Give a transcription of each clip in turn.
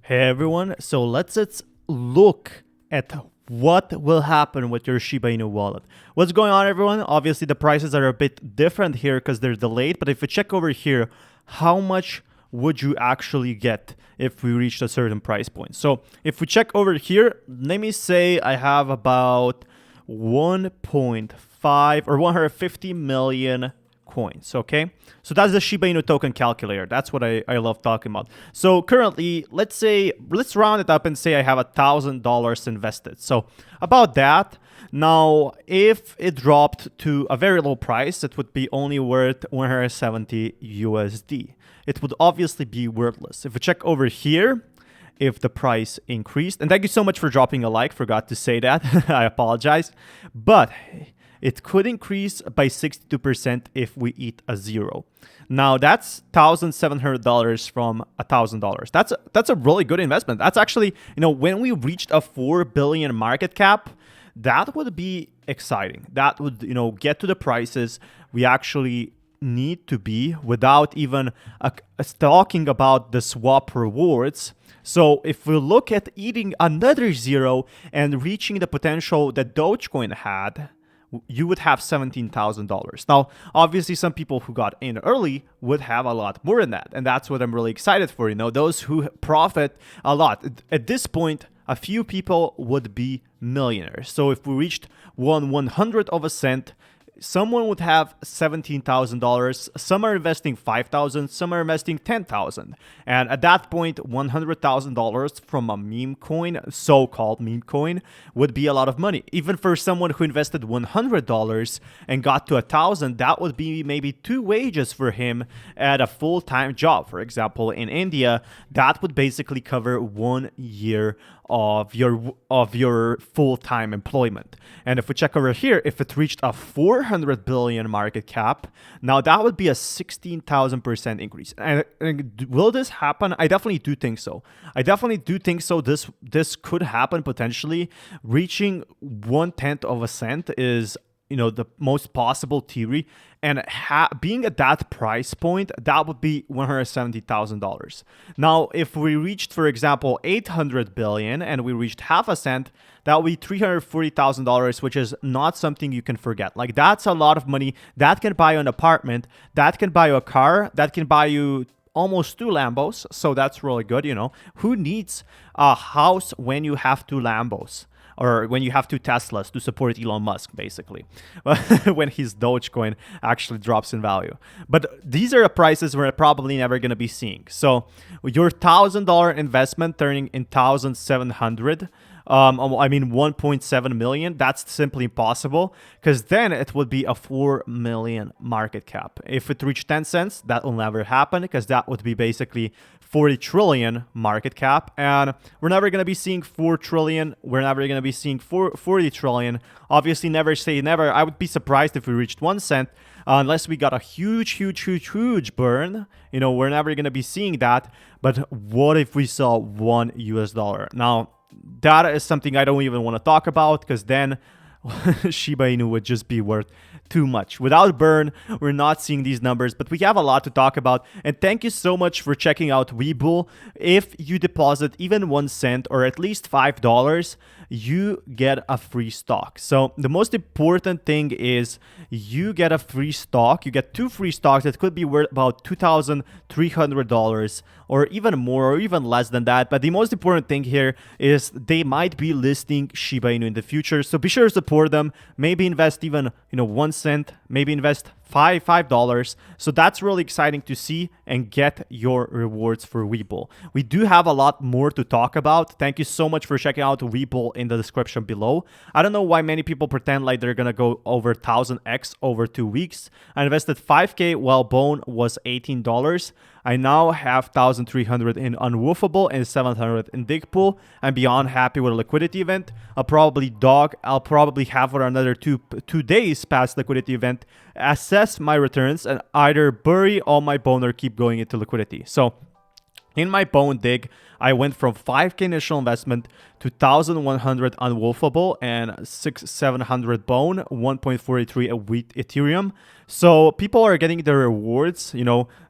Hey everyone, so let's look at what will happen with your Shiba Inu wallet. What's going on, everyone? Obviously the prices are a bit different here because they're delayed, but if we check over here, how much would you actually get if we reached a certain price point? So if we check over here, let me say I have about 1.5 or 150 million coins. Okay, so that's the Shiba Inu token calculator. That's what I love talking about. So currently, let's round it up and say I have $1,000 invested. So about that. Now, if it dropped to a very low price, it would be only worth 170 USD. It would obviously be worthless. If we check over here, if the price increased, and thank you so much for dropping a like, forgot to say that, I apologize, but it could increase by 62% if we eat a zero. Now that's $1,700 from $1,000. That's a really good investment. That's actually, when we reached a 4 billion market cap, that would be exciting. That would, get to the prices we actually need to be without even talking about the swap rewards. So if we look at eating another zero and reaching the potential that Dogecoin had, you would have $17,000. Now, obviously, some people who got in early would have a lot more than that. And that's what I'm really excited for. Those who profit a lot. At this point, a few people would be millionaires. So if we reached 1/100th of a cent, someone would have $17,000. Some are investing $5,000. Some are investing $10,000. And at that point, $100,000 from a meme coin, so-called meme coin, would be a lot of money. Even for someone who invested $100 and got to $1,000, that would be maybe 2 wages for him at a full-time job. For example, in India, that would basically cover 1 year of your full-time employment. And if we check over here, if it reached a 400 billion market cap, now that would be a 16,000% increase. And will this happen? I definitely do think so. This could happen potentially. Reaching 1/10 of a cent is the most possible theory, and being at that price point, that would be $170,000. Now, if we reached, for example, 800 billion and we reached half a cent, that would be $340,000, which is not something you can forget. Like, that's a lot of money. That can buy you an apartment, that can buy you a car, that can buy you almost 2 Lambos. So that's really good. Who needs a house when you have 2 Lambos? Or when you have 2 Teslas to support Elon Musk, basically, when his Dogecoin actually drops in value. But these are the prices we're probably never going to be seeing. So your $1,000 investment turning in 1,700, 1.7 million, that's simply impossible, because then it would be a 4 million market cap. If it reached 10 cents, that will never happen, because that would be basically 40 trillion market cap, and we're never going to be seeing 4 trillion. We're never going to be seeing 40 trillion. Obviously, never say never. I would be surprised if we reached 1 cent, unless we got a huge burn. We're never going to be seeing that. But what if we saw $1? Now, that is something I don't even want to talk about, because then Shiba Inu would just be worth too much. Without burn, we're not seeing these numbers, but we have a lot to talk about. And thank you so much for checking out Webull. If you deposit even 1 cent or at least $5, you get a free stock. So the most important thing is you get a free stock. You get 2 free stocks that could be worth about $2,300 or even more or even less than that. But the most important thing here is they might be listing Shiba Inu in the future. So be sure to support them. Maybe invest even 1 cent, maybe invest $5. So that's really exciting to see and get your rewards for Webull. We do have a lot more to talk about. Thank you so much for checking out Webull in the description below. I don't know why many people pretend like they're gonna go over 1000x over 2 weeks. I invested 5K while Bone was $18. I now have 1,300 in Unwoofable and 700 in Digpool. I'm beyond happy with a liquidity event. I'll probably have for another two days past liquidity event, assess my returns, and either bury all my Bone or keep going into liquidity. So In my bone dig, I went from 5K initial investment to 1,100 unwolfable and 700 bone, 1.43 a week Ethereum. So people are getting their rewards.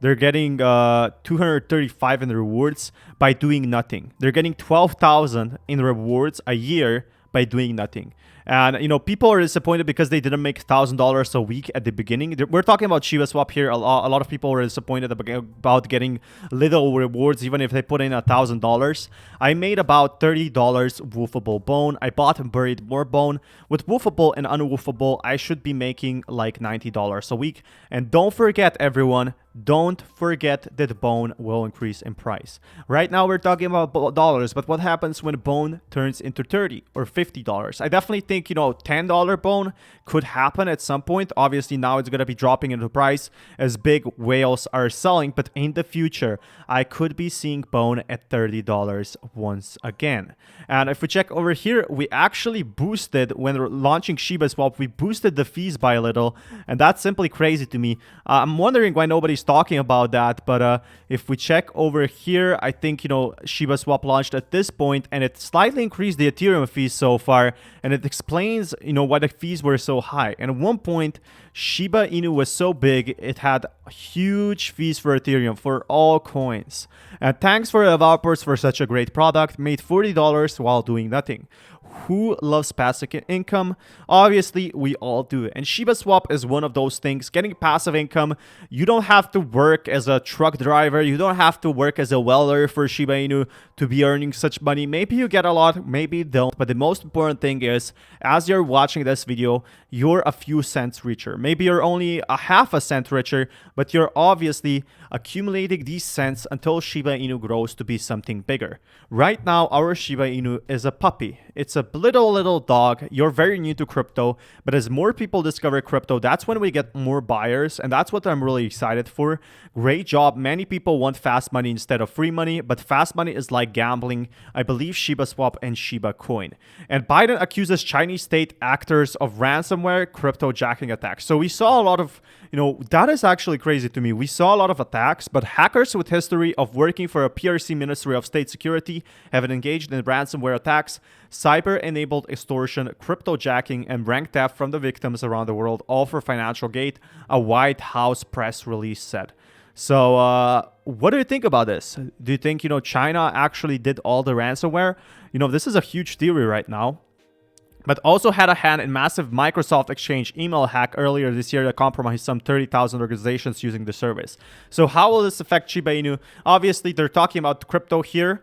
They're getting 235 in rewards by doing nothing. They're getting 12,000 in rewards a year by doing nothing. And people are disappointed because they didn't make $1,000 a week at the beginning. We're talking about SHIBA swap here. A lot of people were disappointed about getting little rewards, even if they put in $1,000. I made about $30 woofable bone. I bought and buried more bone. With woofable and unwoofable, I should be making like $90 a week. And don't forget, everyone, don't forget that bone will increase in price. Right now we're talking about dollars, but what happens when bone turns into $30 or $50? I definitely think $10 bone could happen at some point. Obviously now it's going to be dropping into price as big whales are selling, but in the future I could be seeing bone at $30 once again. And if we check over here, we actually boosted, when we're launching SHIBA swap, we boosted the fees by a little, and that's simply crazy to me. I'm wondering why nobody's talking about that, but if we check over here, I think SHIBA swap launched at this point, and it slightly increased the Ethereum fees so far, and it explains why the fees were so high. And at one point, SHIBA INU was so big, it had huge fees for Ethereum for all coins. And thanks for the developers for such a great product. Made $40 while doing nothing. Who loves passive income? Obviously, we all do. And SHIBA Swap is one of those things. Getting passive income, you don't have to work as a truck driver. You don't have to work as a welder for SHIBA INU to be earning such money. Maybe you get a lot, maybe you don't. But the most important thing is, as you're watching this video, you're a few cents richer. Maybe you're only a half a cent richer, but you're obviously accumulating these cents until SHIBA INU grows to be something bigger. Right now, our SHIBA INU is a puppy. It's a little dog. You're very new to crypto, but as more people discover crypto, that's when we get more buyers, and that's what I'm really excited for. Great job. Many people want fast money instead of free money, but fast money is like gambling. I believe SHIBA Swap and SHIBA Coin. And Biden accuses Chinese state actors of ransomware crypto jacking attacks. So we saw a lot of, that is actually crazy to me. We saw a lot of attacks, but hackers with history of working for a PRC Ministry of State Security have engaged in ransomware attacks, cyber-enabled extortion, crypto jacking, and rank theft from the victims around the world, all for financial gain, a White House press release said. So what do you think about this? Do you think, China actually did all the ransomware? This is a huge theory right now. But also had a hand in massive Microsoft Exchange email hack earlier this year that compromised some 30,000 organizations using the service. So how will this affect SHIBA INU? Obviously, they're talking about crypto here.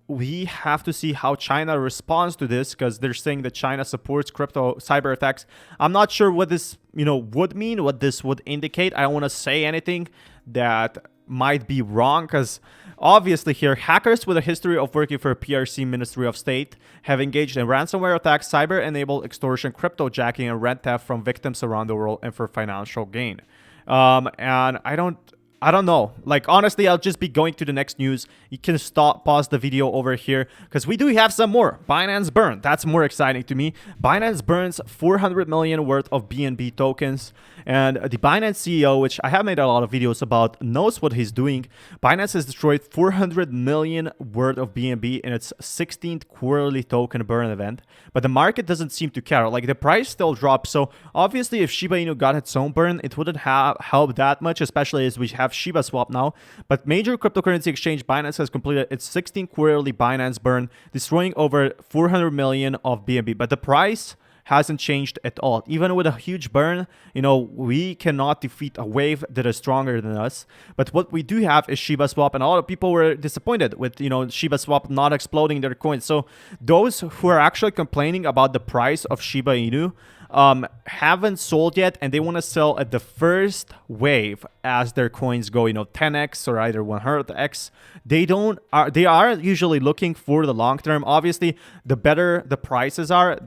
We have to see how China responds to this, because they're saying that China supports crypto cyber attacks. I'm not sure what this, would mean, what this would indicate. I don't want to say anything that might be wrong, because obviously here, hackers with a history of working for a PRC Ministry of State have engaged in ransomware attacks, cyber-enabled extortion, crypto jacking, and rent theft from victims around the world and for financial gain. And I don't know. Like, honestly, I'll just be going to the next news. You can pause the video over here, because we do have some more. Binance burn. That's more exciting to me. Binance burns 400 million worth of BNB tokens. And the Binance CEO, which I have made a lot of videos about, knows what he's doing. Binance has destroyed 400 million worth of BNB in its 16th quarterly token burn event. But the market doesn't seem to care. Like, the price still drops. So obviously, if SHIBA INU got its own burn, it wouldn't have helped that much, especially as we have SHIBA Swap now. But major cryptocurrency exchange Binance has completed its 16th quarterly Binance burn, destroying over 400 million of BNB. But the price hasn't changed at all. Even with a huge burn, we cannot defeat a wave that is stronger than us. But what we do have is SHIBA Swap, and a lot of people were disappointed with, SHIBA Swap not exploding their coins. So those who are actually complaining about the price of SHIBA INU haven't sold yet, and they want to sell at the first wave as their coins go, 10x or either 100x. They are usually looking for the long term. Obviously, the better the prices are,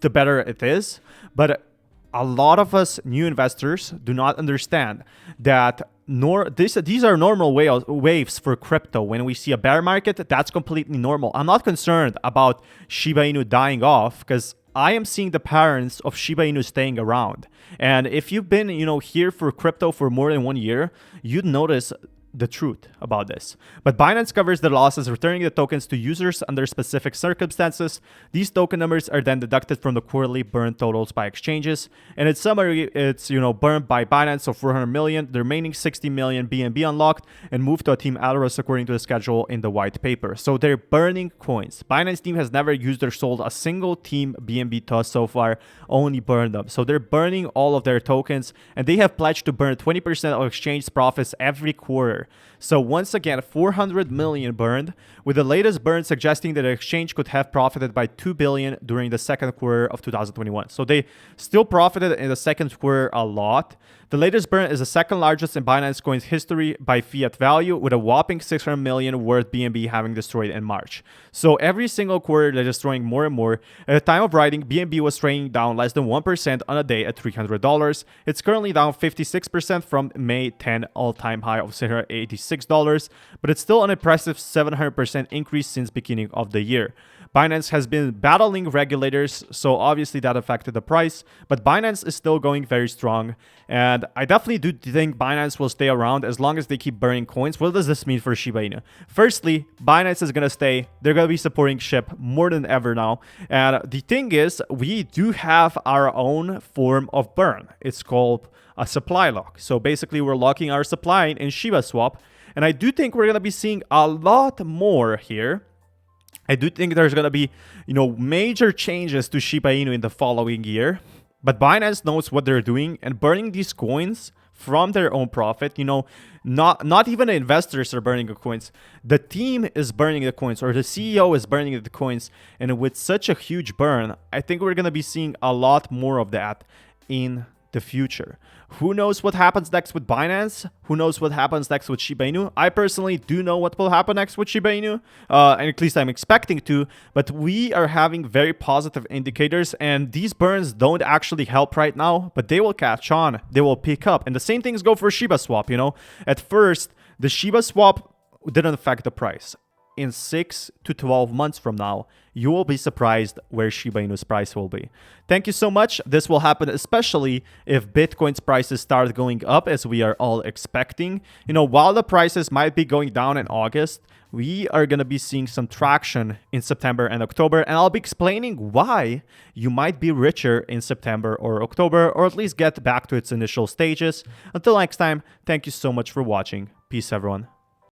the better it is. But a lot of us new investors do not understand that these are normal waves for crypto. When we see a bear market, that's completely normal. I'm not concerned about SHIBA INU dying off, because I am seeing the patterns of SHIBA INU staying around. And if you've been, here for crypto for more than 1 year, you'd notice the truth about this. But Binance covers the losses, returning the tokens to users under specific circumstances. These token numbers are then deducted from the quarterly burn totals by exchanges. And in summary, it's, burned by Binance, so 400 million, the remaining 60 million BNB unlocked and moved to a team Alerus according to the schedule in the white paper. So they're burning coins. Binance team has never used or sold a single team BNB to us so far, only burned them. So they're burning all of their tokens, and they have pledged to burn 20% of exchange profits every quarter. So once again, 400 million burned, with the latest burn suggesting that the exchange could have profited by 2 billion during the second quarter of 2021. So they still profited in the second quarter a lot. The latest burn is the second largest in Binance Coin's history by fiat value, with a whopping 600 million worth BNB having destroyed in March. So every single quarter they're destroying more and more. At the time of writing, BNB was trading down less than 1% on a day at $300. It's currently down 56% from May 10 all-time high of $686, but it's still an impressive 700% increase since beginning of the year. Binance has been battling regulators, so obviously that affected the price, but Binance is still going very strong, and I definitely do think Binance will stay around as long as they keep burning coins. What does this mean for Shiba Inu? Firstly, Binance is going to stay. They're going to be supporting SHIB more than ever now, and the thing is, we do have our own form of burn. It's called a supply lock. So basically, we're locking our supply in Shiba Swap, and I do think we're going to be seeing a lot more here. I do think there's going to be, major changes to Shiba Inu in the following year. But Binance knows what they're doing, and burning these coins from their own profit, not even the investors are burning the coins. The team is burning the coins, or the CEO is burning the coins. And with such a huge burn, I think we're going to be seeing a lot more of that in the future. Who knows what happens next with Binance? Who knows what happens next with Shiba Inu? I personally do know what will happen next with Shiba Inu, and at least I'm expecting to, but we are having very positive indicators, and these burns don't actually help right now, but they will catch on, they will pick up, and the same things go for Shiba Swap, At first, the Shiba Swap didn't affect the price. In 6 to 12 months from now, you will be surprised where Shiba Inu's price will be. Thank you so much. This will happen especially if Bitcoin's prices start going up, as we are all expecting. While the prices might be going down in August, we are going to be seeing some traction in September and October, and I'll be explaining why you might be richer in September or October, or at least get back to its initial stages. Until next time, thank you so much for watching. Peace, everyone.